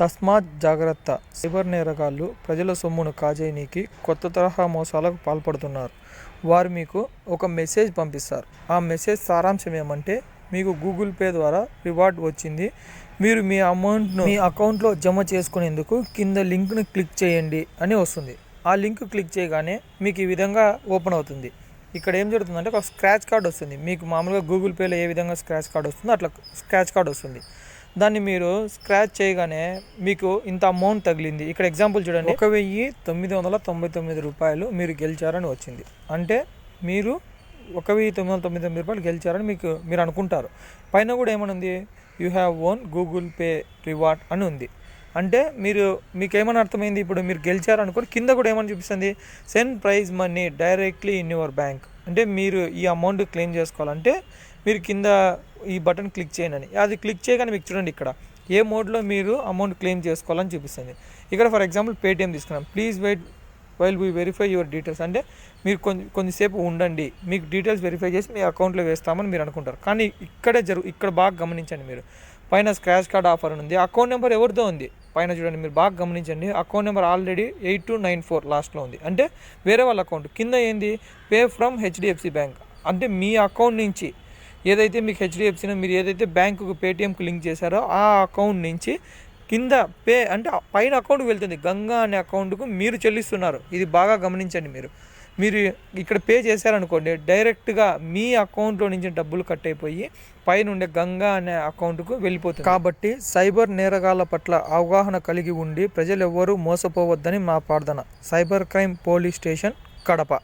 తస్మాత్ జాగ్రత్త! సైబర్ నేరగాళ్లు ప్రజల సొమ్మును కాజేయనీకి కొత్త తరహా మోసాలకు పాల్పడుతున్నారు. వారు మీకు ఒక మెసేజ్ పంపిస్తారు. ఆ మెసేజ్ సారాంశం ఏమంటే, మీకు గూగుల్ పే ద్వారా రివార్డ్ వచ్చింది, మీరు మీ అమౌంట్ను మీ అకౌంట్లో జమ చేసుకునేందుకు కింద లింక్ను క్లిక్ చేయండి అని వస్తుంది. ఆ లింక్ క్లిక్ చేయగానే మీకు ఈ విధంగా ఓపెన్ అవుతుంది. ఇక్కడ ఏం జరుగుతుందంటే ఒక స్క్రాచ్ కార్డ్ వస్తుంది. మీకు మామూలుగా గూగుల్ పేలో ఏ విధంగా స్క్రాచ్ కార్డ్ వస్తుందో అట్లా స్క్రాచ్ కార్డ్ వస్తుంది. దాన్ని మీరు స్క్రాచ్ చేయగానే మీకు ఇంత అమౌంట్ తగిలింది. ఇక్కడ ఎగ్జాంపుల్ చూడండి, 1999 రూపాయలు మీరు గెలిచారని వచ్చింది. అంటే మీరు 1999 రూపాయలు గెలిచారని మీరు అనుకుంటారు. పైన కూడా ఏమనుంది, you have own Google Pay reward అని ఉంది. అంటే మీకేమని అర్థమైంది, ఇప్పుడు మీరు గెలిచారు అనుకోండి, కింద కూడా ఏమని చూపిస్తుంది, send prize money directly in your bank. అంటే మీరు ఈ అమౌంట్ క్లెయిమ్ చేసుకోవాలంటే మీరు కింద ఈ బటన్ క్లిక్ చేయండి. అది క్లిక్ చేయగానే మీకు చూడండి ఇక్కడ ఏ మోడ్లో మీరు అమౌంట్ క్లెయిమ్ చేసుకోవాలని చూపిస్తుంది. ఇక్కడ ఫర్ ఎగ్జాంపుల్ పేటిఎం తీసుకున్నాం. Please wait while we verify your details. అంటే మీరు కొంచెంసేపు ఉండండి, మీకు డీటెయిల్స్ వెరిఫై చేసి మీ అకౌంట్లో వేస్తామని మీరు అనుకుంటారు. కానీ ఇక్కడ బాగా గమనించండి, మీరు పైన స్క్రాచ్ కార్డ్ ఆఫర్ అని ఉంది. అకౌంట్ నెంబర్ ఎవరిదో ఉంది పైన చూడండి, మీరు బాగా గమనించండి. అకౌంట్ నెంబర్ ఆల్రెడీ 8294 లాస్ట్లో ఉంది. అంటే వేరే వాళ్ళ అకౌంట్. కింద ఏంది, పే ఫ్రమ్ హెచ్డిఎఫ్సి బ్యాంక్. అంటే మీ అకౌంట్ నుంచి ఏదైతే మీకు హెచ్డిఎఫ్సిలో మీరు ఏదైతే బ్యాంకుకు పేటిఎంకు లింక్ చేశారో ఆ అకౌంట్ నుంచి కింద పే అంటే పైన అకౌంట్కి వెళ్తుంది. గంగా అనే అకౌంట్కు మీరు చెల్లిస్తున్నారు. ఇది బాగా గమనించండి. మీరు ఇక్కడ పే చేశారనుకోండి, డైరెక్ట్గా మీ అకౌంట్లో నుంచి డబ్బులు కట్ అయిపోయి పైన ఉండే గంగా అనే అకౌంట్కు వెళ్ళిపోతుంది. కాబట్టి సైబర్ నేరగాళ్ల పట్ల అవగాహన కలిగి ఉండి ప్రజలు ఎవ్వరూ మోసపోవద్దని మా ప్రార్థన. Cyber crime police station, Kadapa.